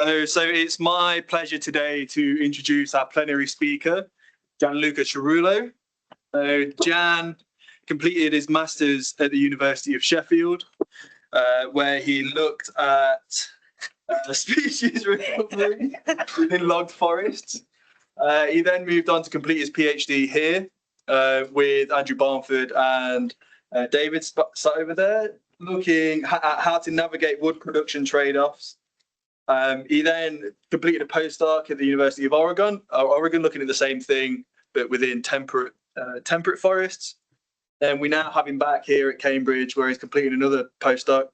So it's my pleasure today to introduce our plenary speaker, Gianluca Cerullo. Jan completed his master's at the University of Sheffield, where he looked at species recovery within logged forests. He then moved on to complete his PhD here with Andrew Barnford and David sat over there, looking at how to navigate wood production trade-offs. He then completed a postdoc at the University of Oregon, looking at the same thing, but within temperate forests. Then we now have him back here at Cambridge, where he's completing another postdoc,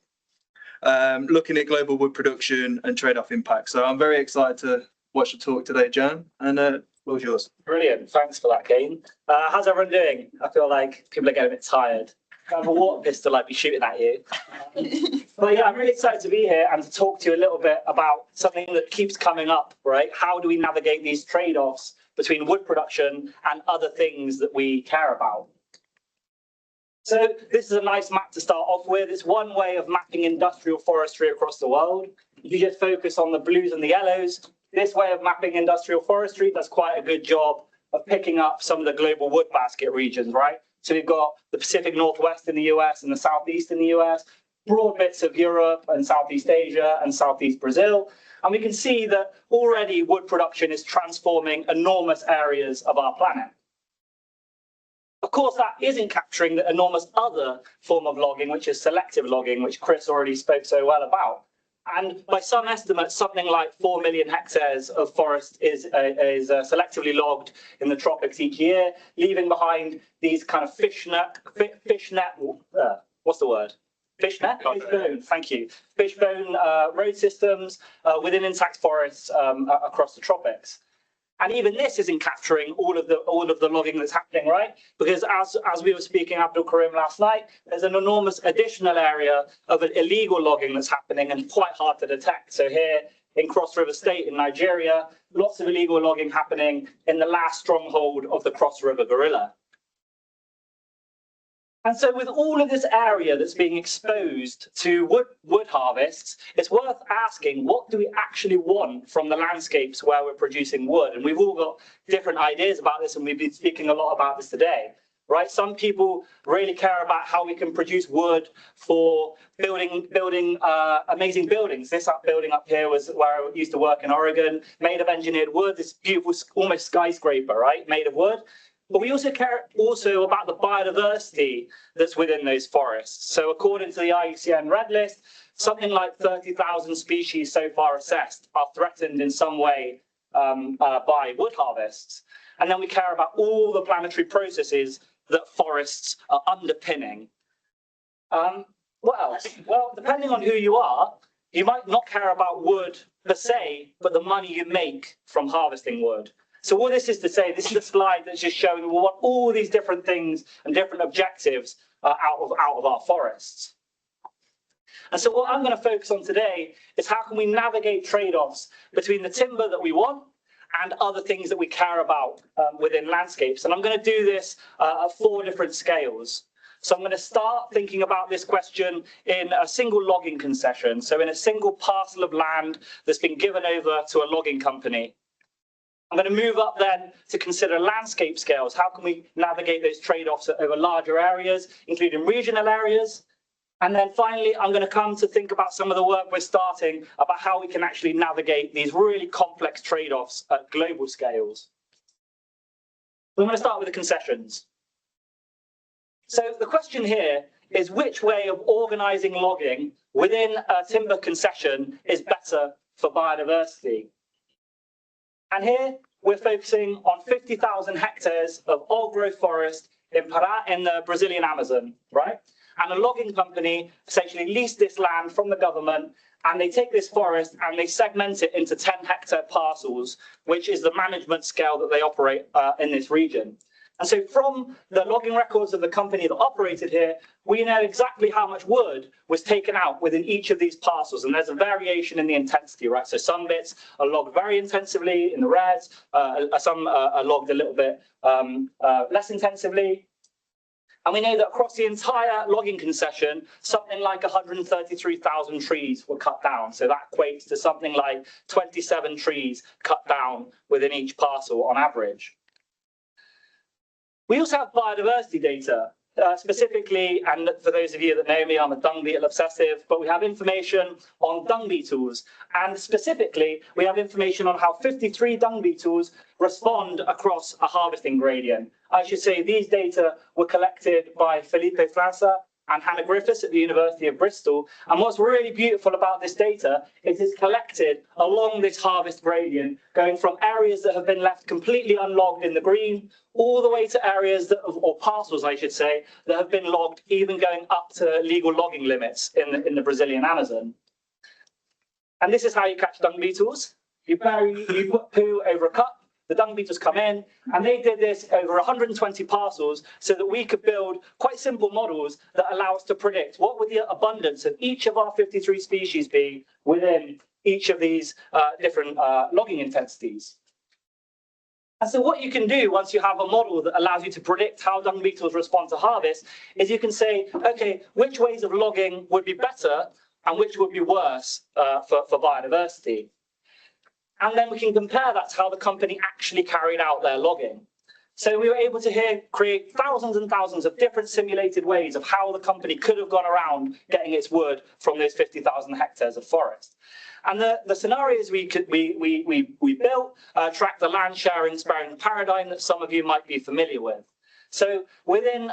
looking at global wood production and trade-off impact. So I'm very excited to watch the talk today, Jan, and the floor's yours. Brilliant, thanks for that, Kane. How's everyone doing? I feel like people are getting a bit tired. I have a water pistol like be shooting at you. But yeah, I'm really excited to be here and to talk to you a little bit about something that keeps coming up, right? How do we navigate these trade-offs between wood production and other things that we care about? So this is a nice map to start off with. It's one way of mapping industrial forestry across the world. If you just focus on the blues and the yellows, this way of mapping industrial forestry does quite a good job of picking up some of the global wood basket regions, right? So we've got the Pacific Northwest in the US and the Southeast in the US, broad bits of Europe and Southeast Asia and Southeast Brazil. And we can see that already wood production is transforming enormous areas of our planet. Of course, that isn't capturing the enormous other form of logging, which is selective logging, which Chris already spoke so well about. And by some estimates, something like 4 million hectares of forest is selectively logged in the tropics each year, leaving behind these kind of fishnet, what's the word? Fishnet? Fishbone, thank you. Fishbone road systems within intact forests across the tropics. And even this isn't capturing all of the logging that's happening, right? Because as we were speaking, Abdul Karim, last night, there's an enormous additional area of illegal logging that's happening and quite hard to detect. So here in Cross River State in Nigeria, lots of illegal logging happening in the last stronghold of the Cross River gorilla. And so with all of this area that's being exposed to wood harvests, it's worth asking, what do we actually want from the landscapes where we're producing wood? And we've all got different ideas about this, and we've been speaking a lot about this today, right? Some people really care about how we can produce wood for building amazing buildings. This building up here was where I used to work in Oregon, made of engineered wood, this beautiful, almost skyscraper, right, made of wood. But we also care about the biodiversity that's within those forests. So according to the IUCN Red List, something like 30,000 species so far assessed are threatened in some way by wood harvests. And then we care about all the planetary processes that forests are underpinning. What else? Well, depending on who you are, you might not care about wood per se, but the money you make from harvesting wood. So what this is to say, this is a slide that's just showing we want all these different things and different objectives out of our forests. And so what I'm going to focus on today is how can we navigate trade-offs between the timber that we want and other things that we care about within landscapes. And I'm going to do this at 4 different scales. So I'm going to start thinking about this question in a single logging concession, so in a single parcel of land that's been given over to a logging company. I'm going to move up then to consider landscape scales. How can we navigate those trade-offs over larger areas, including regional areas? And then finally, I'm going to come to think about some of the work we're starting about how we can actually navigate these really complex trade-offs at global scales. I'm going to start with the concessions. So the question here is, which way of organizing logging within a timber concession is better for biodiversity? And here we're focusing on 50,000 hectares of old-growth forest in Pará in the Brazilian Amazon, right? And a logging company essentially leased this land from the government, and they take this forest and they segment it into 10-hectare parcels, which is the management scale that they operate in this region. And so from the logging records of the company that operated here, we know exactly how much wood was taken out within each of these parcels. And there's a variation in the intensity, right? So some bits are logged very intensively in the reds, some are logged a little bit less intensively. And we know that across the entire logging concession, something like 133,000 trees were cut down. So that equates to something like 27 trees cut down within each parcel on average. We also have biodiversity data. Specifically, and for those of you that know me, I'm a dung beetle obsessive, but we have information on dung beetles. And specifically, we have information on how 53 dung beetles respond across a harvesting gradient. I should say these data were collected by Filippo Frasa and Hannah Griffiths at the University of Bristol. And what's really beautiful about this data is it's collected along this harvest gradient, going from areas that have been left completely unlogged in the green, all the way to areas that, or parcels, I should say, that have been logged, even going up to legal logging limits in the Brazilian Amazon. And this is how you catch dung beetles. You put poo over a cup, the dung beetles come in, and they did this over 120 parcels so that we could build quite simple models that allow us to predict what would the abundance of each of our 53 species be within each of these different logging intensities. And so what you can do once you have a model that allows you to predict how dung beetles respond to harvest is you can say, okay, which ways of logging would be better and which would be worse for biodiversity. And then we can compare that to how the company actually carried out their logging. So we were able to create thousands and thousands of different simulated ways of how the company could have gone around getting its wood from those 50,000 hectares of forest. And the scenarios we built track the land sharing sparing paradigm that some of you might be familiar with. So within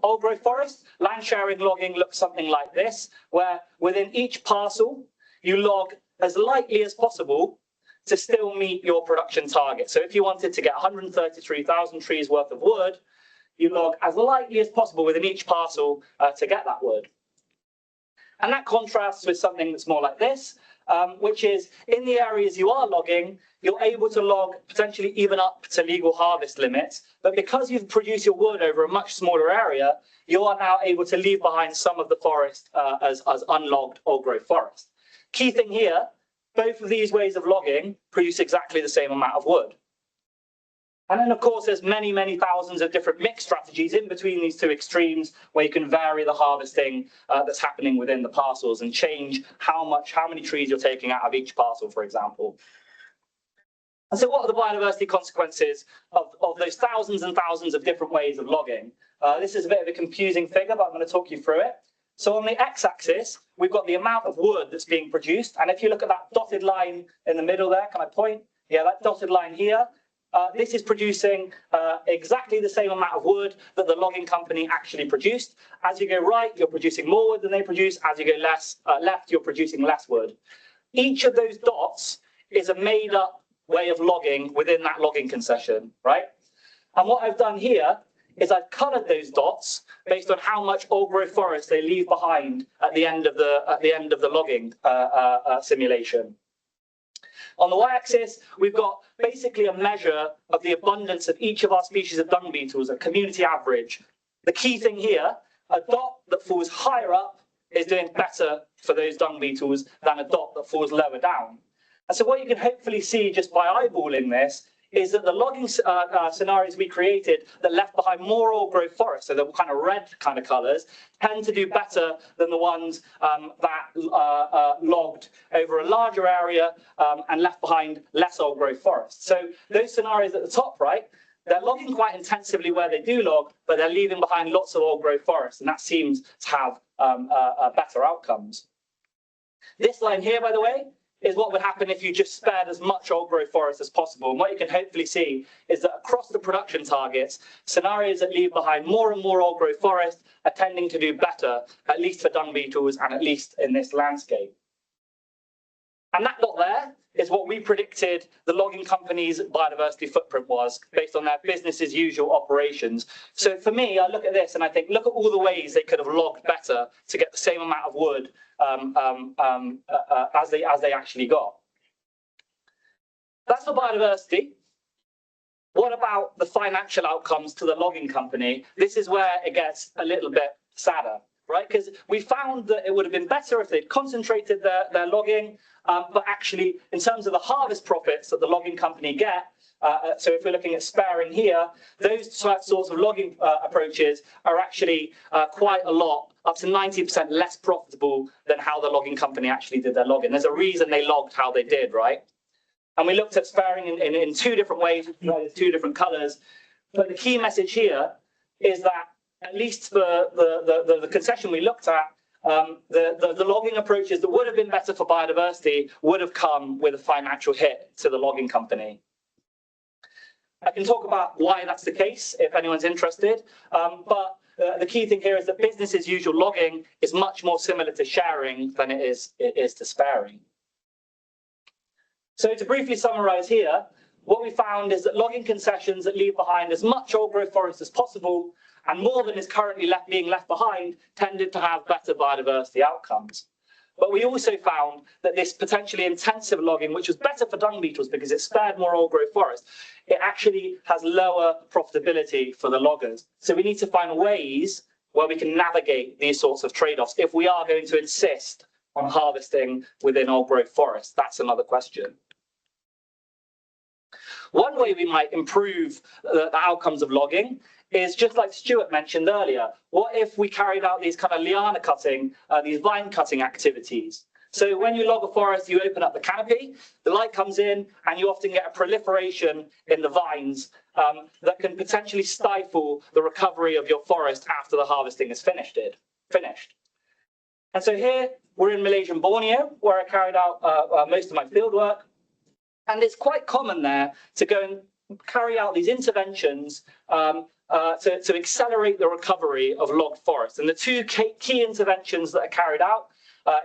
old growth forest, land sharing logging looks something like this, where within each parcel, you log as lightly as possible to still meet your production target. So if you wanted to get 133,000 trees worth of wood, you log as lightly as possible within each parcel to get that wood. And that contrasts with something that's more like this, which is in the areas you are logging, you're able to log potentially even up to legal harvest limits. But because you've produced your wood over a much smaller area, you are now able to leave behind some of the forest as unlogged old growth forest. Key thing here, both of these ways of logging produce exactly the same amount of wood. And then, of course, there's many, many thousands of different mixed strategies in between these two extremes where you can vary the harvesting that's happening within the parcels and change how many trees you're taking out of each parcel, for example. And so what are the biodiversity consequences of those thousands and thousands of different ways of logging? This is a bit of a confusing figure, but I'm going to talk you through it. So on the x-axis, we've got the amount of wood that's being produced. And if you look at that dotted line in the middle there, can I point? Yeah, that dotted line here, this is producing exactly the same amount of wood that the logging company actually produced. As you go right, you're producing more wood than they produce. As you go left, you're producing less wood. Each of those dots is a made up way of logging within that logging concession, right? And what I've done here is I've colored those dots based on how much old growth forest they leave behind at the end of the logging simulation. On the y-axis, we've got basically a measure of the abundance of each of our species of dung beetles, a community average. The key thing here, a dot that falls higher up is doing better for those dung beetles than a dot that falls lower down. And so what you can hopefully see just by eyeballing this is that the logging scenarios we created that left behind more old growth forest, so the kind of red kind of colours, tend to do better than the ones that logged over a larger area and left behind less old growth forest. So those scenarios at the top right, they're logging quite intensively where they do log, but they're leaving behind lots of old growth forest, and that seems to have better outcomes. This line here, by the way, is what would happen if you just spared as much old growth forest as possible. And what you can hopefully see is that across the production targets, scenarios that leave behind more and more old growth forest are tending to do better, at least for dung beetles and at least in this landscape. And that dot there is what we predicted the logging company's biodiversity footprint was based on their business as usual operations. So for me, I look at this and I think, look at all the ways they could have logged better to get the same amount of wood as they actually got. That's for biodiversity. What about the financial outcomes to the logging company? This is where it gets a little bit sadder, right? Because we found that it would have been better if they'd concentrated their logging, but actually, in terms of the harvest profits that the logging company get, So if we're looking at sparing here, those sorts of logging approaches are actually quite a lot, up to 90% less profitable than how the logging company actually did their logging. There's a reason they logged how they did, right? And we looked at sparing in two different ways, two different colors. But the key message here is that, at least for the concession we looked at, the logging approaches that would have been better for biodiversity would have come with a financial hit to the logging company. I can talk about why that's the case if anyone's interested, but the key thing here is that business as usual logging is much more similar to sharing than it is to sparing. So to briefly summarize here, what we found is that logging concessions that leave behind as much old growth forest as possible and more than is currently being left behind tended to have better biodiversity outcomes. But we also found that this potentially intensive logging, which was better for dung beetles because it spared more old growth forest, it actually has lower profitability for the loggers. So we need to find ways where we can navigate these sorts of trade-offs if we are going to insist on harvesting within old growth forest. That's another question. One way we might improve the outcomes of logging is, just like Stuart mentioned earlier, what if we carried out these kind of liana cutting, these vine cutting activities? So when you log a forest, you open up the canopy, the light comes in, and you often get a proliferation in the vines that can potentially stifle the recovery of your forest after the harvesting is finished. And so here, we're in Malaysian Borneo, where I carried out most of my field work. And it's quite common there to go and carry out these interventions to accelerate the recovery of logged forest. And the two key interventions that are carried out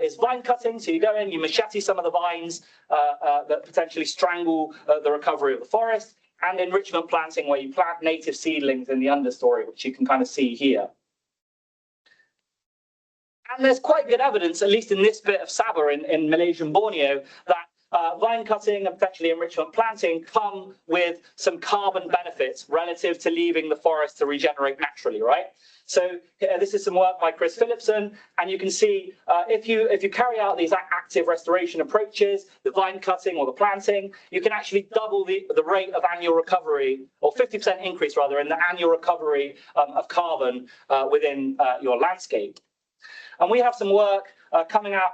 is vine cutting. So you go in, you machete some of the vines that potentially strangle the recovery of the forest, and enrichment planting, where you plant native seedlings in the understory, which you can kind of see here. And there's quite good evidence, at least in this bit of Sabah in Malaysian Borneo, that vine cutting and potentially enrichment planting come with some carbon benefits relative to leaving the forest to regenerate naturally, right? So this is some work by Chris Phillipson, and you can see if you carry out these active restoration approaches, the vine cutting or the planting, you can actually double the rate of annual recovery, or 50% increase rather, in the annual recovery of carbon within your landscape. And we have some work coming out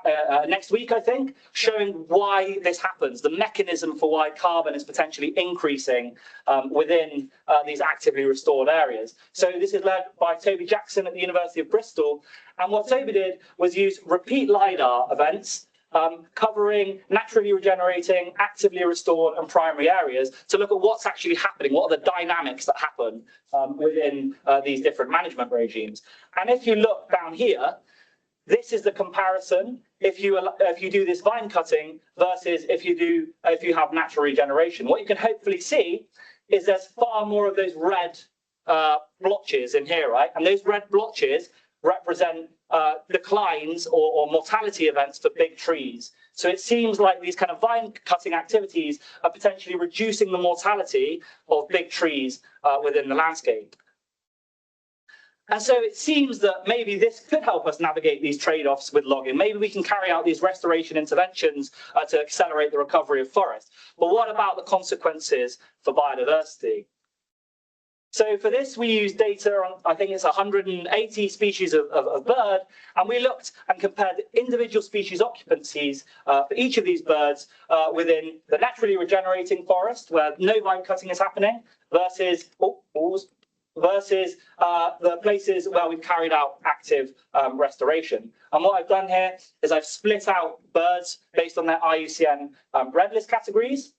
next week, I think, showing why this happens, the mechanism for why carbon is potentially increasing within these actively restored areas. So this is led by Toby Jackson at the University of Bristol. And what Toby did was use repeat LiDAR events covering naturally regenerating, actively restored and primary areas to look at what's actually happening, what are the dynamics that happen within these different management regimes. And if you look down here, this is the comparison if you do this vine cutting versus if you have natural regeneration. What you can hopefully see is there's far more of those red blotches in here, right? And those red blotches represent declines or mortality events for big trees. So it seems like these kind of vine cutting activities are potentially reducing the mortality of big trees within the landscape. And so it seems that maybe this could help us navigate these trade-offs with logging. Maybe we can carry out these restoration interventions to accelerate the recovery of forest. But what about the consequences for biodiversity? So for this, we used data on, I think it's 180 species of bird, and we looked and compared the individual species occupancies for each of these birds within the naturally regenerating forest, where no vine cutting is happening, versus the places where we've carried out active restoration. And what I've done here is I've split out birds based on their IUCN red list categories.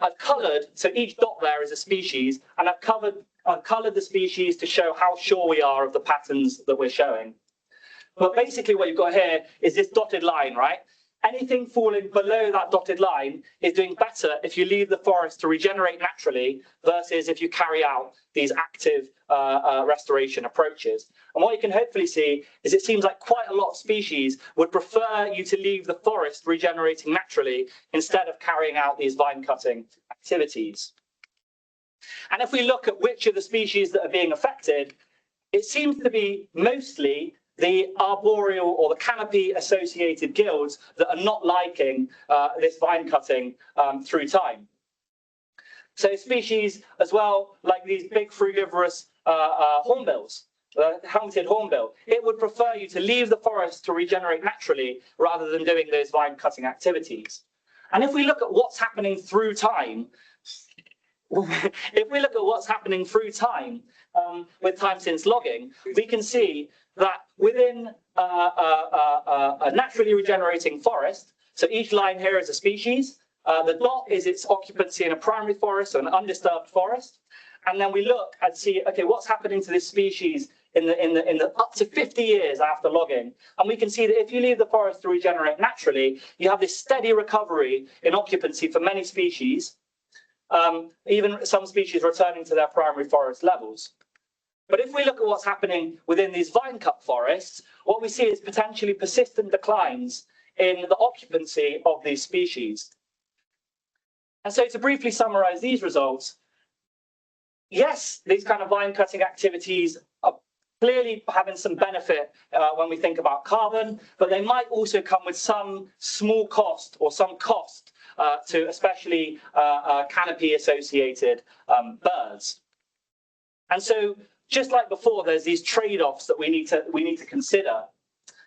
I've coloured, so each dot there is a species, and I've coloured the species to show how sure we are of the patterns that we're showing. But basically what you've got here is this dotted line, right? Anything falling below that dotted line is doing better if you leave the forest to regenerate naturally versus if you carry out these active restoration approaches. And what you can hopefully see is it seems like quite a lot of species would prefer you to leave the forest regenerating naturally instead of carrying out these vine cutting activities. And if we look at which of the species that are being affected, it seems to be mostly the arboreal or the canopy associated guilds that are not liking this vine cutting through time. So species as well, like these big frugivorous hornbills, helmeted hornbill, it would prefer you to leave the forest to regenerate naturally rather than doing those vine cutting activities. And if we look at what's happening through time, if we look at what's happening through time with time since logging, we can see that within a naturally regenerating forest, so each line here is a species, the dot is its occupancy in a primary forest or an undisturbed forest, and then we look and see, okay, what's happening to this species in the up to 50 years after logging, and we can see that if you leave the forest to regenerate naturally, you have this steady recovery in occupancy for many species. Even some species returning to their primary forest levels. But if we look at what's happening within these vine cut forests, what we see is potentially persistent declines in the occupancy of these species. And so to briefly summarize these results, yes, these kind of vine cutting activities are clearly having some benefit when we think about carbon, but they might also come with some small cost or some cost to especially canopy-associated birds. And so, just like before, there's these trade-offs that we need to consider,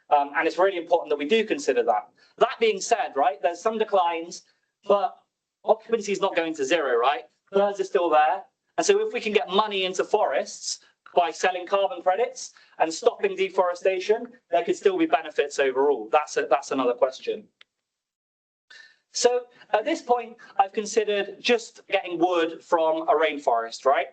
and it's really important that we do consider that. That being said, right, there's some declines, but occupancy is not going to zero, right? Birds are still there, and so if we can get money into forests by selling carbon credits and stopping deforestation, there could still be benefits overall. That's another question. So at this point, I've considered just getting wood from a rainforest, right?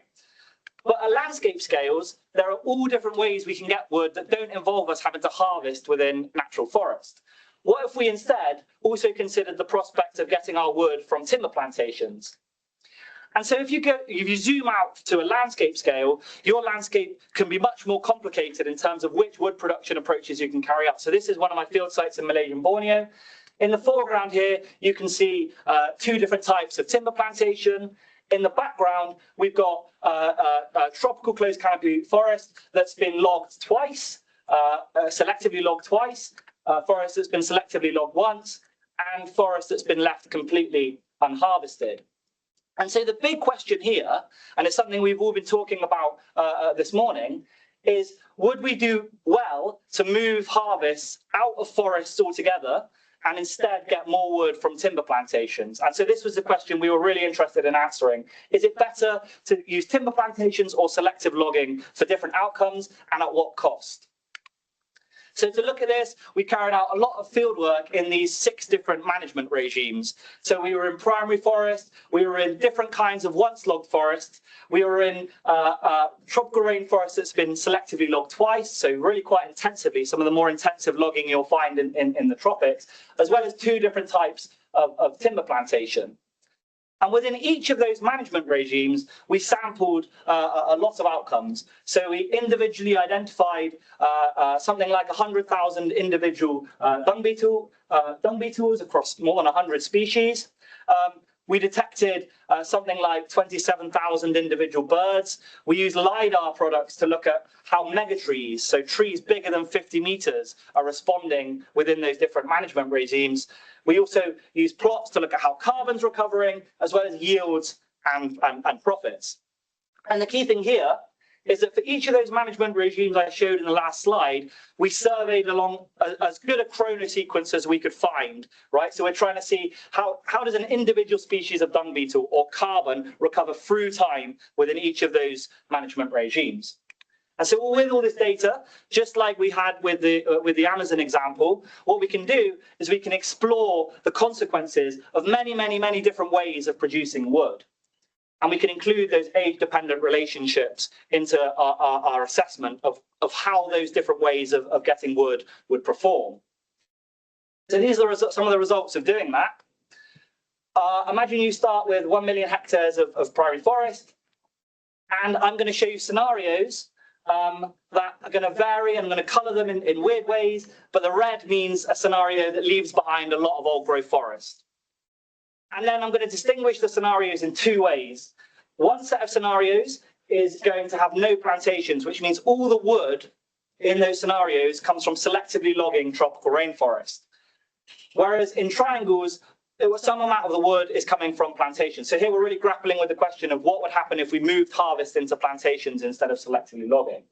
But at landscape scales, there are all different ways we can get wood that don't involve us having to harvest within natural forest. What if we instead also considered the prospect of getting our wood from timber plantations? And so if you zoom out to a landscape scale, your landscape can be much more complicated in terms of which wood production approaches you can carry out. So this is one of my field sites in Malaysian Borneo. In the foreground here, you can see two different types of timber plantation. In the background, we've got a tropical closed canopy forest that's been logged twice, selectively logged twice, forest that's been selectively logged once, and forest that's been left completely unharvested. And so the big question here, and it's something we've all been talking about this morning, is would we do well to move harvests out of forests altogether and instead get more wood from timber plantations? And so this was the question we were really interested in answering. Is it better to use timber plantations or selective logging for different outcomes, and at what cost? So to look at this, we carried out a lot of field work in these 6 different management regimes. So we were in primary forest, we were in different kinds of once logged forests, we were in tropical rainforest that's been selectively logged twice, so really quite intensively, some of the more intensive logging you'll find in the tropics, as well as 2 different types of timber plantation. And within each of those management regimes, we sampled a lot of outcomes. So we individually identified something like 100,000 individual dung beetles across more than 100 species. We detected something like 27,000 individual birds. We used LiDAR products to look at how megatrees, so trees bigger than 50 meters, are responding within those different management regimes. We also use plots to look at how carbon's recovering, as well as yields and profits. And the key thing here is that for each of those management regimes I showed in the last slide, we surveyed along as good a chronosequence as we could find, right? So we're trying to see how does an individual species of dung beetle or carbon recover through time within each of those management regimes. And so with all this data, just like we had with the Amazon example, what we can do is we can explore the consequences of many, many, many different ways of producing wood. And we can include those age-dependent relationships into our assessment of how those different ways of getting wood would perform. So these are some of the results of doing that. Imagine you start with 1 million hectares of primary forest, and I'm going to show you scenarios that are going to vary, and I'm going to color them in weird ways, but the red means a scenario that leaves behind a lot of old growth forest. And then I'm going to distinguish the scenarios in 2 ways. One set of scenarios is going to have no plantations, which means all the wood in those scenarios comes from selectively logging tropical rainforest. Whereas in triangles, some amount of the wood is coming from plantations. So here we're really grappling with the question of what would happen if we moved harvest into plantations instead of selectively logging.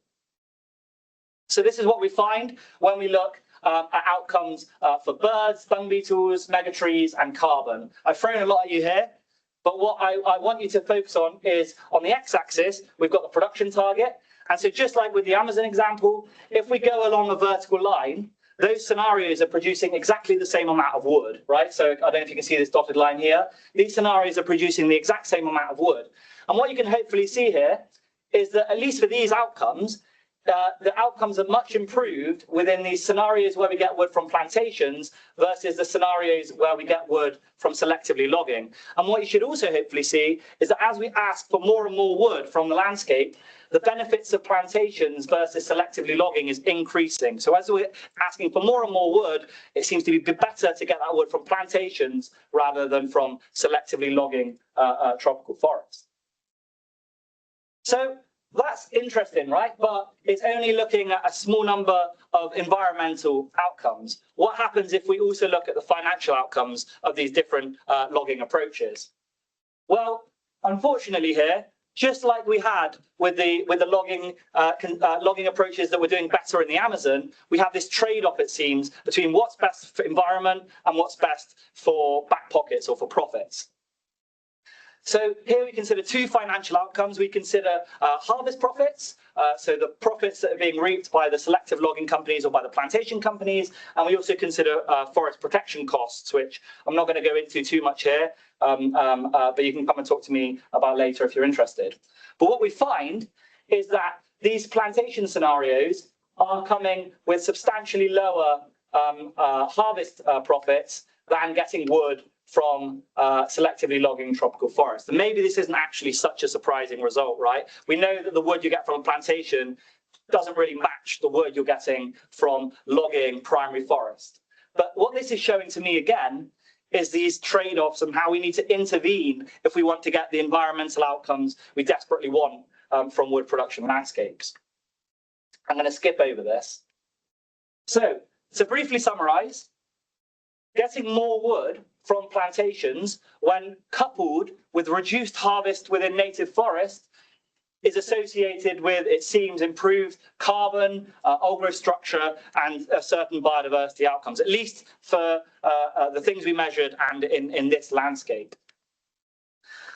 So this is what we find when we look at outcomes for birds, dung beetles, megatrees, and carbon. I've thrown a lot at you here, but what I want you to focus on is on the x-axis, we've got the production target. And so just like with the Amazon example, if we go along a vertical line, those scenarios are producing exactly the same amount of wood, right? So I don't know if you can see this dotted line here. These scenarios are producing the exact same amount of wood. And what you can hopefully see here is that at least for these outcomes, the outcomes are much improved within these scenarios where we get wood from plantations versus the scenarios where we get wood from selectively logging. And what you should also hopefully see is that as we ask for more and more wood from the landscape, the benefits of plantations versus selectively logging is increasing. So as we're asking for more and more wood, it seems to be better to get that wood from plantations rather than from selectively logging tropical forests. So that's interesting, right? But it's only looking at a small number of environmental outcomes. What happens if we also look at the financial outcomes of these different logging approaches? Well, unfortunately here, just like we had with the logging approaches that were doing better in the Amazon, we have this trade-off, it seems, between what's best for environment and what's best for back pockets or for profits. So here we consider two financial outcomes. We consider harvest profits, so the profits that are being reaped by the selective logging companies or by the plantation companies, and we also consider forest protection costs, which I'm not going to go into too much here, but you can come and talk to me about later if you're interested. But what we find is that these plantation scenarios are coming with substantially lower harvest profits than getting wood from selectively logging tropical forests. And maybe this isn't actually such a surprising result, right? We know that the wood you get from a plantation doesn't really match the wood you're getting from logging primary forest. But what this is showing to me again is these trade-offs and how we need to intervene if we want to get the environmental outcomes we desperately want from wood production landscapes. I'm going to skip over this. So to briefly summarize, getting more wood from plantations when coupled with reduced harvest within native forest is associated with, it seems, improved carbon, old growth structure, and certain biodiversity outcomes, at least for the things we measured and in this landscape.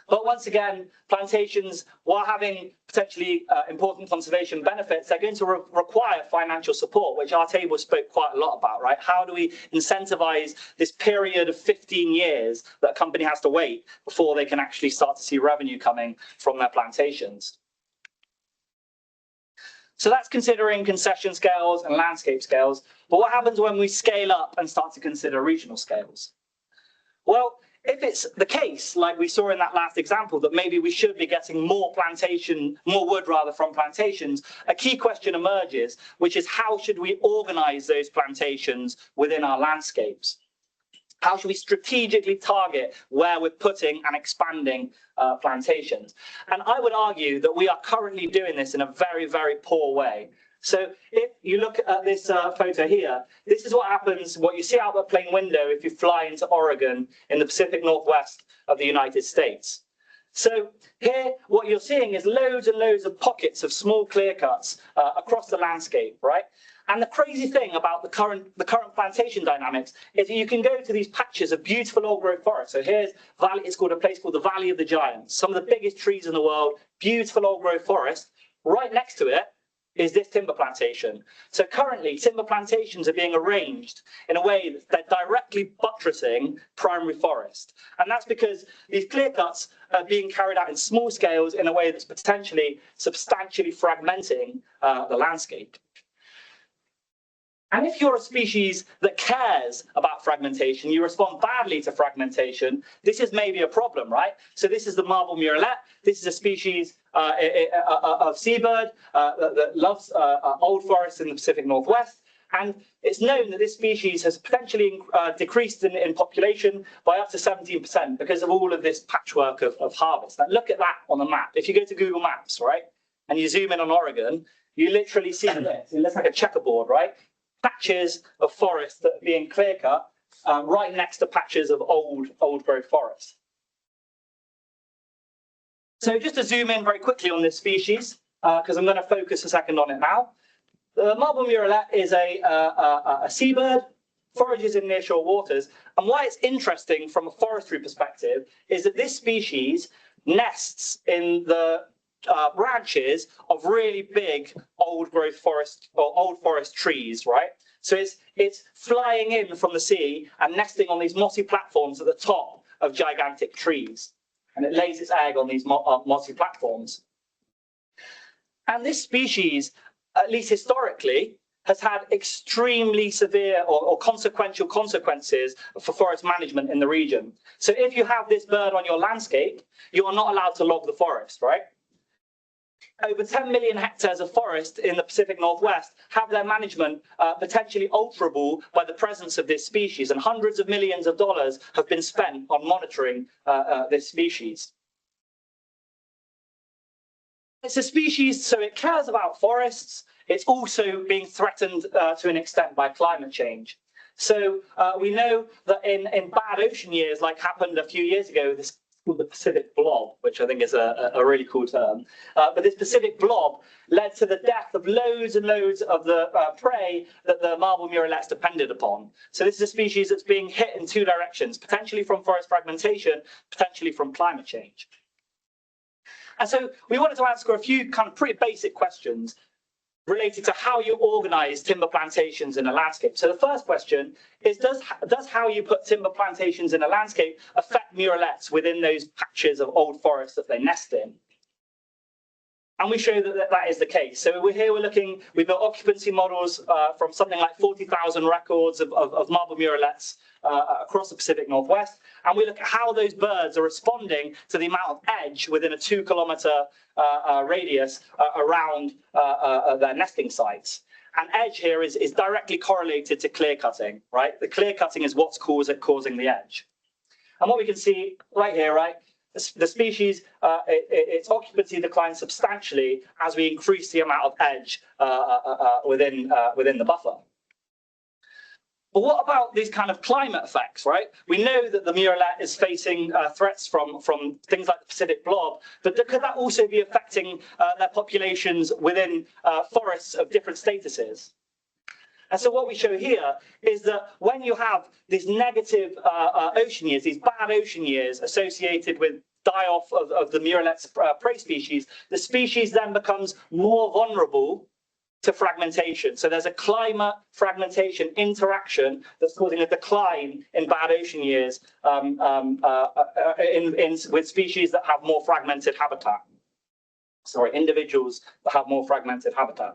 But once again, plantations, while having potentially important conservation benefits, they're going to require financial support, which our table spoke quite a lot about, right? How do we incentivize this period of 15 years that a company has to wait before they can actually start to see revenue coming from their plantations? So that's considering concession scales and landscape scales. But what happens when we scale up and start to consider regional scales? Well, if it's the case, like we saw in that last example, that maybe we should be getting more wood rather from plantations, a key question emerges, which is how should we organize those plantations within our landscapes? How should we strategically target where we're putting and expanding plantations? And I would argue that we are currently doing this in a very, very poor way. So if you look at this photo here, this is what happens, what you see out the plane window if you fly into Oregon in the Pacific Northwest of the United States. So here, what you're seeing is loads and loads of pockets of small clear cuts across the landscape, right? And the crazy thing about the current plantation dynamics is that you can go to these patches of beautiful old growth forest. So here's it's called a place called the Valley of the Giants, some of the biggest trees in the world, beautiful old growth forest. Right next to it is this timber plantation. So currently, timber plantations are being arranged in a way that they're directly buttressing primary forest. And that's because these clear cuts are being carried out in small scales in a way that's potentially substantially fragmenting the landscape. And if you're a species that cares about fragmentation, you respond badly to fragmentation, this is maybe a problem, right? So this is the marble murrelet. This is a species of seabird that loves old forests in the Pacific Northwest. And it's known that this species has potentially decreased in population by up to 17% because of all of this patchwork of harvest. Now look at that on the map. If you go to Google Maps, right, and you zoom in on Oregon, you literally see this. It looks like a checkerboard, right? Patches of forest that are being clear cut right next to patches of old growth forest. So just to zoom in very quickly on this species, because I'm going to focus a second on it now. The marble murrelet is a seabird, forages in nearshore waters, and why it's interesting from a forestry perspective is that this species nests in the branches of really big old growth forest or old forest trees, right? So it's flying in from the sea and nesting on these mossy platforms at the top of gigantic trees, and it lays its egg on these mossy platforms. And this species, at least historically, has had extremely severe or consequential consequences for forest management in the region. So if you have this bird on your landscape, you are not allowed to log the forest, right? Over 10 million hectares of forest in the Pacific Northwest have their management potentially alterable by the presence of this species, and hundreds of millions of dollars have been spent on monitoring this species. It's a species, so it cares about forests. It's also being threatened to an extent by climate change. So we know that in bad ocean years, like happened a few years ago, this is called the Pacific blob, which I think is a really cool term. But this Pacific blob led to the death of loads and loads of the prey that the marble murrelets depended upon. So this is a species that's being hit in two directions, potentially from forest fragmentation, potentially from climate change. And so we wanted to answer a few kind of pretty basic questions related to how you organize timber plantations in a landscape. So the first question is, does how you put timber plantations in a landscape affect murrelets within those patches of old forest that they nest in? And we show that that is the case. So we're looking, we built occupancy models from something like 40,000 records of marble murrelets across the Pacific Northwest. And we look at how those birds are responding to the amount of edge within a 2-kilometer radius around their nesting sites. And edge here is directly correlated to clear cutting, right? The clear cutting is what's causing the edge. And what we can see right here, right? The species, its occupancy declines substantially as we increase the amount of edge within the buffer. But what about these kind of climate effects, right? We know that the murrelet is facing threats from things like the Pacific blob, but could that also be affecting their populations within forests of different statuses? And so what we show here is that when you have these negative ocean years, these bad ocean years associated with die-off of the murrelet's prey species, the species then becomes more vulnerable to fragmentation. So there's a climate fragmentation interaction that's causing a decline in bad ocean years with species that have more fragmented habitat. Sorry, individuals that have more fragmented habitat.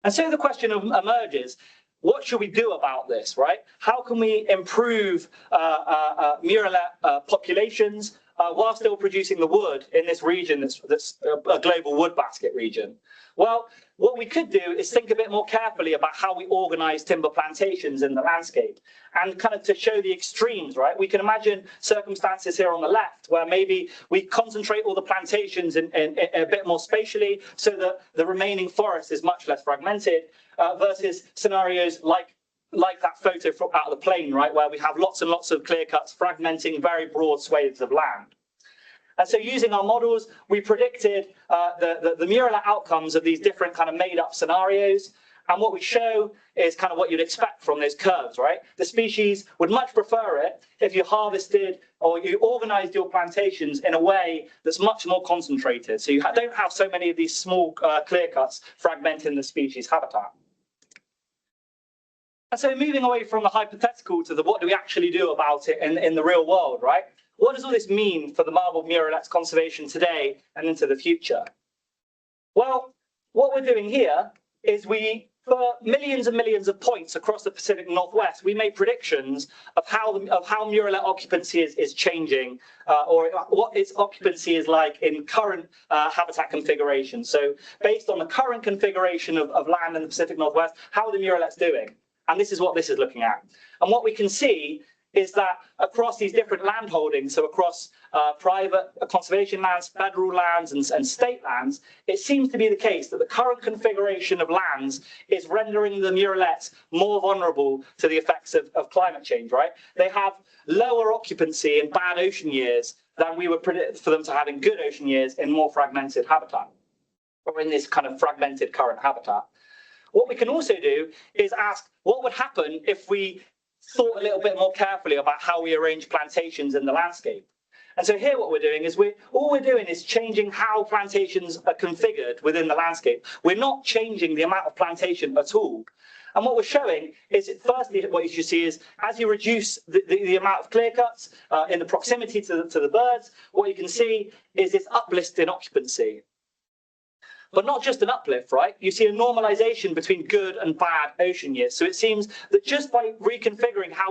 And so the question emerges, what should we do about this, right? How can we improve murrelet populations while still producing the wood in this region that's a global wood basket region? Well, what we could do is think a bit more carefully about how we organize timber plantations in the landscape, and kind of to show the extremes, right? We can imagine circumstances here on the left where maybe we concentrate all the plantations in a bit more spatially so that the remaining forest is much less fragmented versus scenarios like that photo from out of the plane, right? Where we have lots and lots of clear cuts fragmenting very broad swathes of land. And so using our models, we predicted the murrelet outcomes of these different kind of made up scenarios. And what we show is kind of what you'd expect from those curves, right? The species would much prefer it if you harvested or you organized your plantations in a way that's much more concentrated. So you don't have so many of these small clear cuts fragmenting the species habitat. And so moving away from the hypothetical to the what do we actually do about it in the real world, right? What does all this mean for the marble murrelet's conservation today and into the future? Well, what we're doing here is for millions and millions of points across the Pacific Northwest, we made predictions of how murrelet occupancy is changing, or what its occupancy is like in current habitat configuration. So based on the current configuration of land in the Pacific Northwest, how are the murrelets doing? And this is what this is looking at. And what we can see is that across these different land holdings, so across private conservation lands, federal lands, and state lands, it seems to be the case that the current configuration of lands is rendering the murrelets more vulnerable to the effects of climate change, right? They have lower occupancy in bad ocean years than we would predict for them to have in good ocean years in more fragmented habitat, or in this kind of fragmented current habitat. What we can also do is ask what would happen if we thought a little bit more carefully about how we arrange plantations in the landscape. And so here what we're doing is all we're doing is changing how plantations are configured within the landscape. We're not changing the amount of plantation at all. And what we're showing is, firstly, what you should see is as you reduce the amount of clear cuts in the proximity to the birds, what you can see is this uplift in occupancy. But not just an uplift, right? You see a normalization between good and bad ocean years. So it seems that just by reconfiguring how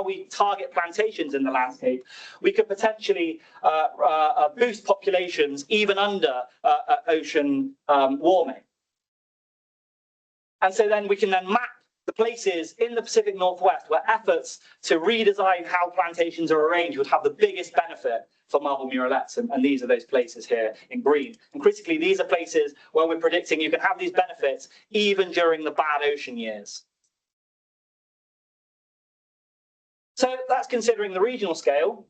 we target plantations in the landscape, we could potentially boost populations even under ocean warming. And so then we can then map the places in the Pacific Northwest where efforts to redesign how plantations are arranged would have the biggest benefit for marble murrelets, and these are those places here in green. And critically, these are places where we're predicting you can have these benefits even during the bad ocean years. So that's considering the regional scale.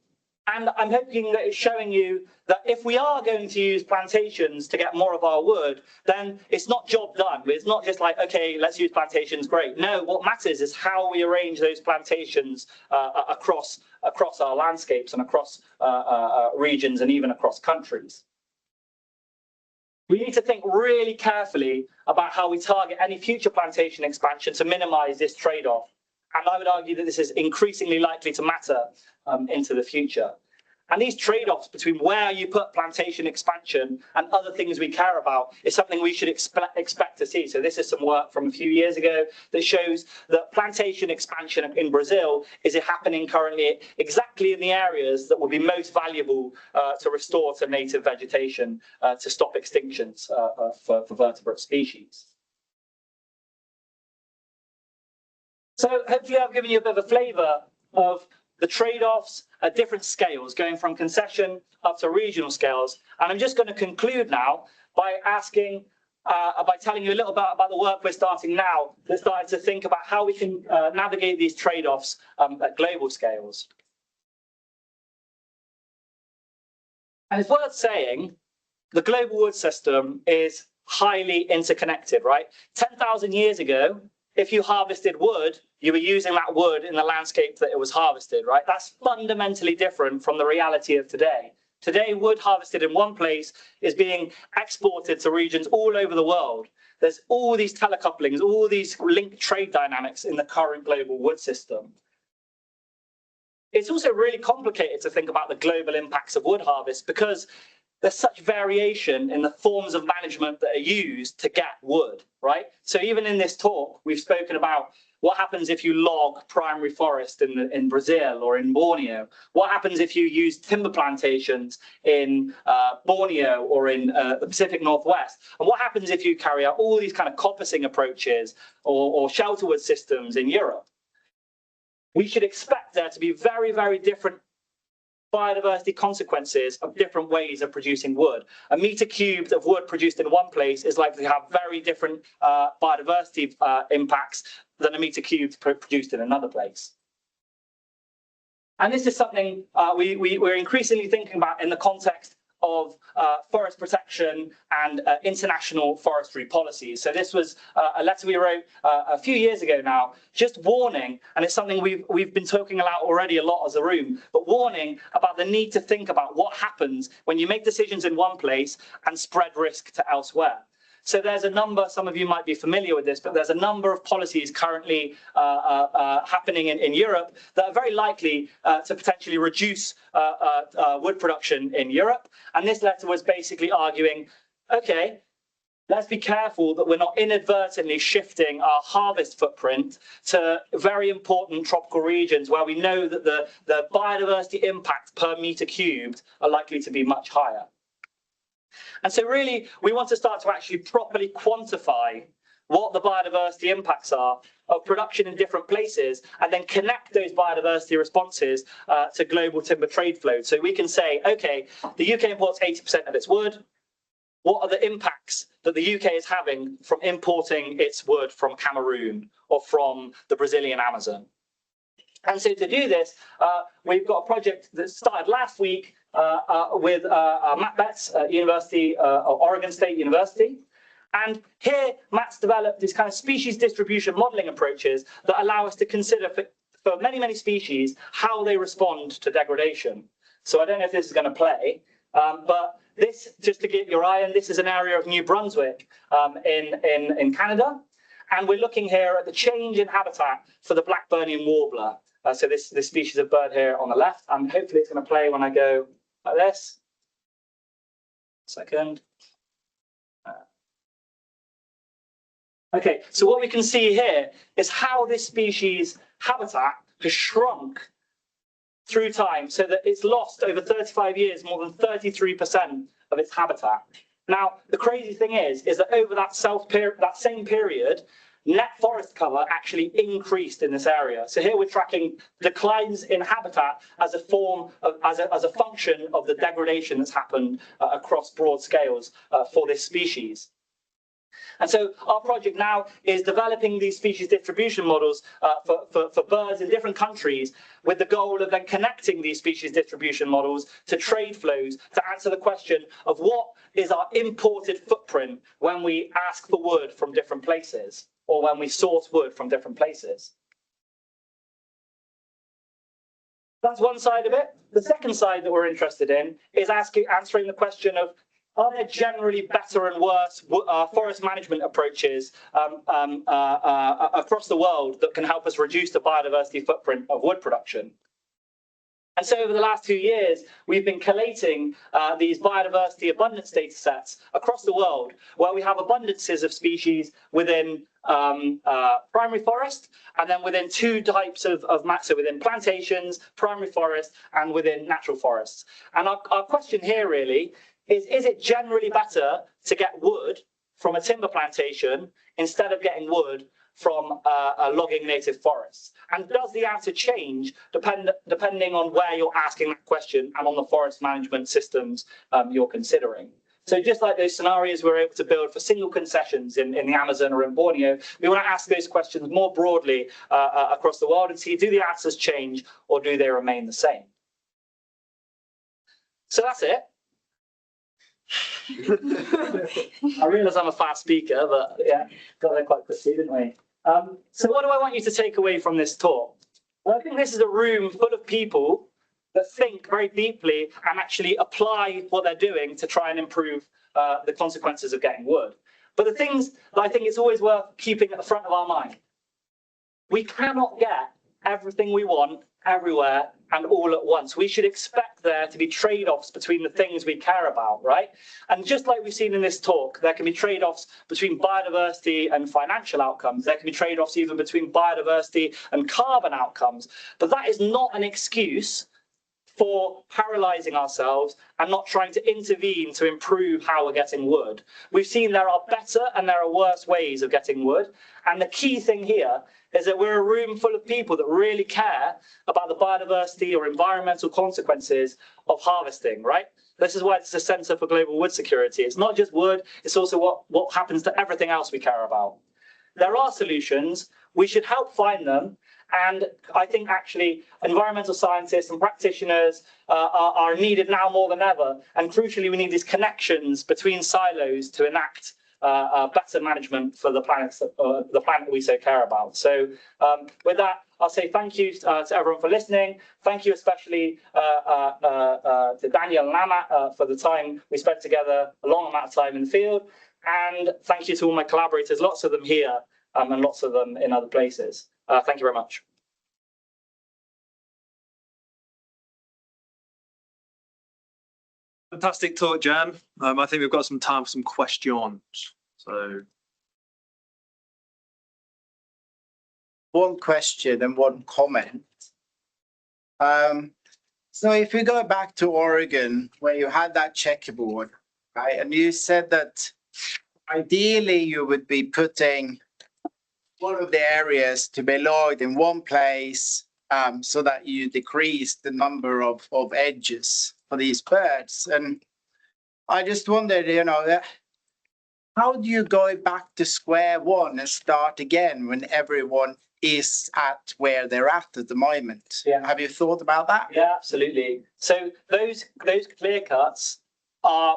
And I'm hoping that it's showing you that if we are going to use plantations to get more of our wood, then it's not job done. It's not just like, okay, let's use plantations, great. No, what matters is how we arrange those plantations across our landscapes and across regions and even across countries. We need to think really carefully about how we target any future plantation expansion to minimize this trade-off. And I would argue that this is increasingly likely to matter into the future. And these trade-offs between where you put plantation expansion and other things we care about is something we should expect to see. So this is some work from a few years ago that shows that plantation expansion in Brazil is happening currently exactly in the areas that will be most valuable to restore to native vegetation to stop extinctions for vertebrate species. So hopefully I've given you a bit of a flavour of the trade-offs at different scales, going from concession up to regional scales. And I'm just going to conclude now by asking, by telling you a little bit about the work we're starting now, that's starting to think about how we can navigate these trade-offs at global scales. And it's worth saying the global wood system is highly interconnected, right? 10,000 years ago, if you harvested wood, you were using that wood in the landscape that it was harvested, right? That's fundamentally different from the reality of today. Today, wood harvested in one place is being exported to regions all over the world. There's all these telecouplings, all these linked trade dynamics in the current global wood system. It's also really complicated to think about the global impacts of wood harvest because there's such variation in the forms of management that are used to get wood, right? So even in this talk, we've spoken about what happens if you log primary forest in Brazil or in Borneo? What happens if you use timber plantations in Borneo or in the Pacific Northwest? And what happens if you carry out all these kind of coppicing approaches or shelterwood systems in Europe? We should expect there to be very, very different biodiversity consequences of different ways of producing wood. A meter cubed of wood produced in one place is likely to have very different biodiversity impacts than a meter cubed produced in another place. And this is something we're increasingly thinking about in the context of forest protection and international forestry policies. So this was a letter we wrote a few years ago now, just warning, and it's something we've been talking about already a lot as a room, but warning about the need to think about what happens when you make decisions in one place and spread risk to elsewhere. So there's a number, some of you might be familiar with this, but there's a number of policies currently happening in Europe that are very likely to potentially reduce wood production in Europe. And this letter was basically arguing, okay, let's be careful that we're not inadvertently shifting our harvest footprint to very important tropical regions where we know that the biodiversity impact per meter cubed are likely to be much higher. And so really, we want to start to actually properly quantify what the biodiversity impacts are of production in different places, and then connect those biodiversity responses to global timber trade flows. So we can say, okay, the UK imports 80% of its wood. What are the impacts that the UK is having from importing its wood from Cameroon or from the Brazilian Amazon? And so to do this, we've got a project that started last week with Matt Betts at Oregon State University. And here, Matt's developed these kind of species distribution modeling approaches that allow us to consider for many, many species how they respond to degradation. So I don't know if this is going to play, but this, just to get your eye on, this is an area of New Brunswick in Canada. And we're looking here at the change in habitat for the Blackburnian warbler. So this species of bird here on the left, and hopefully it's going to play when I go like this. Second. Okay, so what we can see here is how this species habitat has shrunk through time, so that it's lost over 35 years more than 33% of its habitat. Now, the crazy thing is that over that same period, net forest cover actually increased in this area. So here we're tracking declines in habitat as a form of, as a function of the degradation that's happened across broad scales for this species. And so our project now is developing these species distribution models for birds in different countries, with the goal of then connecting these species distribution models to trade flows to answer the question of what is our imported footprint when we ask for wood from different places, or when we source wood from different places. That's one side of it. The second side that we're interested in is answering the question of, are there generally better and worse forest management approaches across the world that can help us reduce the biodiversity footprint of wood production? And so over the last 2 years, we've been collating these biodiversity abundance data sets across the world, where we have abundances of species within primary forest, and then within two types of so within plantations, primary forest, and within natural forests. And our question here really is it generally better to get wood from a timber plantation instead of getting wood from a logging native forests? And does the answer change depending on where you're asking that question and on the forest management systems you're considering? So just like those scenarios we're able to build for single concessions in the Amazon or in Borneo, we want to ask those questions more broadly across the world and see, do the answers change or do they remain the same? So that's it. I realise I'm a fast speaker, but yeah, got there quite quickly, didn't we? So what do I want you to take away from this talk? Well, I think this is a room full of people that think very deeply and actually apply what they're doing to try and improve the consequences of getting wood. But the things that I think it's always worth keeping at the front of our mind: we cannot get everything we want everywhere and all at once. We should expect there to be trade-offs between the things we care about, right? And just like we've seen in this talk, there can be trade-offs between biodiversity and financial outcomes. There can be trade-offs even between biodiversity and carbon outcomes. But that is not an excuse for paralyzing ourselves and not trying to intervene to improve how we're getting wood. We've seen there are better and there are worse ways of getting wood. And the key thing here is that we're a room full of people that really care about the biodiversity or environmental consequences of harvesting, right? This is why it's a Centre for Global Wood Security. It's not just wood, it's also what happens to everything else we care about. There are solutions, we should help find them, and I think actually environmental scientists and practitioners are needed now more than ever. And crucially, we need these connections between silos to enact better management for the planet we so care about. So with that, I'll say thank you to everyone for listening. Thank you especially to Daniel and Amat for the time we spent together, a long amount of time in the field. And thank you to all my collaborators, lots of them here and lots of them in other places. Thank you very much. Fantastic talk, Jan. I think we've got some time for some questions. So, one question and one comment. So if we go back to Oregon, where you had that checkerboard, right, and you said that ideally you would be putting one of the areas to be logged in one place, so that you decrease the number of edges for these birds. And I just wondered, how do you go back to square one and start again when everyone is at where they're at the moment? Yeah. Have you thought about that? Yeah, absolutely. So those clear cuts are,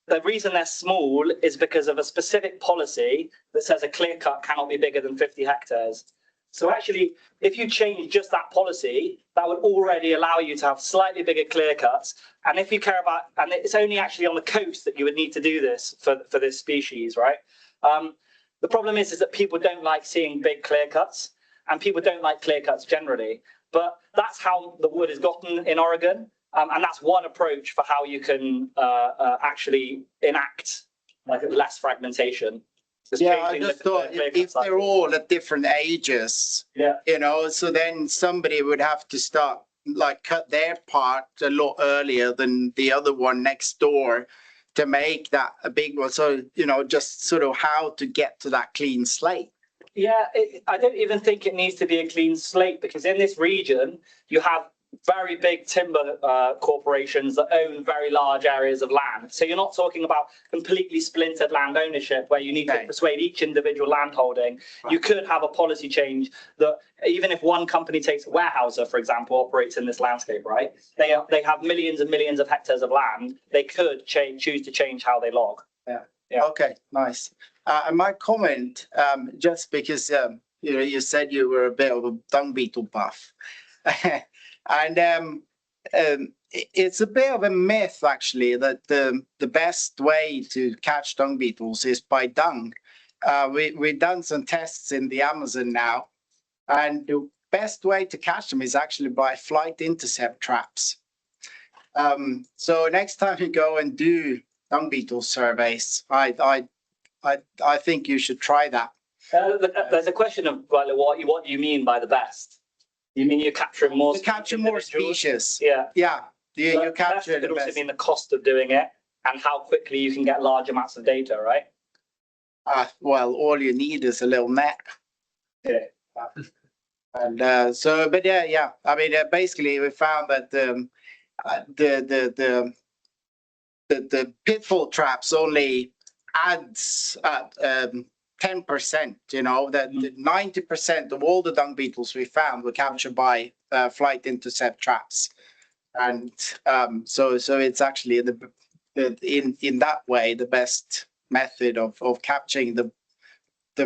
the reason they're small is because of a specific policy that says a clear cut cannot be bigger than 50 hectares. So actually, if you change just that policy, that would already allow you to have slightly bigger clear cuts. And if you care about, and it's only actually on the coast that you would need to do this for this species, right? The problem is that people don't like seeing big clear cuts, and people don't like clear cuts generally. But that's how the wood is gotten in Oregon. And that's one approach for how you can actually enact like less fragmentation. Yeah, I just thought if they're all at different ages, yeah, so then somebody would have to start like cut their part a lot earlier than the other one next door to make that a big one. So, just sort of how to get to that clean slate. Yeah, I don't even think it needs to be a clean slate, because in this region, you have very big timber corporations that own very large areas of land. So you're not talking about completely splintered land ownership where you need to persuade each individual land holding. Right. You could have a policy change that even if one company takes a warehouser, for example, operates in this landscape, right? They have millions and millions of hectares of land. They could choose to change how they log. Yeah. Okay, nice. And my comment, just because you said you were a bit of a dung beetle buff. And it's a bit of a myth, actually, that the best way to catch dung beetles is by dung. We've done some tests in the Amazon now, and the best way to catch them is actually by flight intercept traps. So next time you go and do dung beetle surveys, I think you should try that. There's a question of what you mean by the best. You mean you're capturing more? You capture more species. Yeah. Yeah. You capture the best. Could also mean the cost of doing it and how quickly you can get large amounts of data, right? Well, all you need is a little net. Yeah. And but yeah. I mean, basically, we found that the pitfall traps only adds 10%, that 90% of all the dung beetles we found were captured by flight intercept traps. And so it's actually in that way the best method of capturing the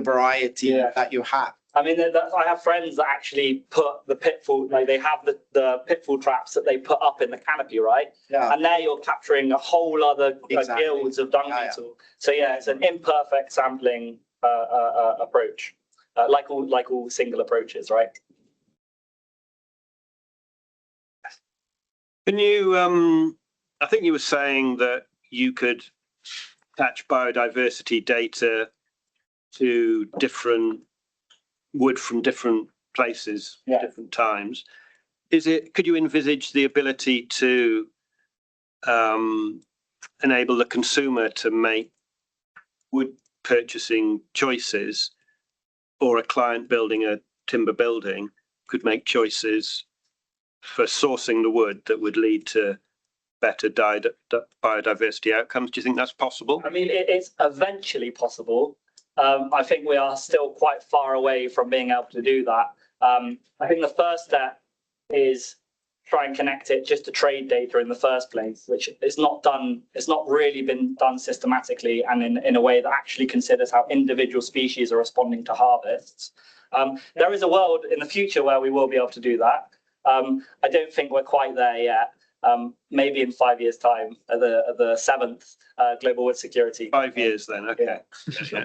variety that you have. I mean, I have friends that actually put the pitfall, like they have the pitfall traps that they put up in the canopy, right? Yeah. And there you're capturing a whole other guilds of dung beetle. So yeah, it's an imperfect sampling approach, like all single approaches, right? Can you? I think you were saying that you could attach biodiversity data to different wood from different places, different times. Could you envisage the ability to enable the consumer to make wood purchasing choices, or a client building a timber building could make choices for sourcing the wood that would lead to better biodiversity outcomes? Do you think that's possible? I mean, it's eventually possible. I think we are still quite far away from being able to do that. I think the first step is try and connect it just to trade data in the first place, which is not done. It's not really been done systematically and in a way that actually considers how individual species are responding to harvests. There is a world in the future where we will be able to do that. I don't think we're quite there yet. Maybe in 5 years' time, at the 7th Global Wood Security. 5 years then, okay. Yeah.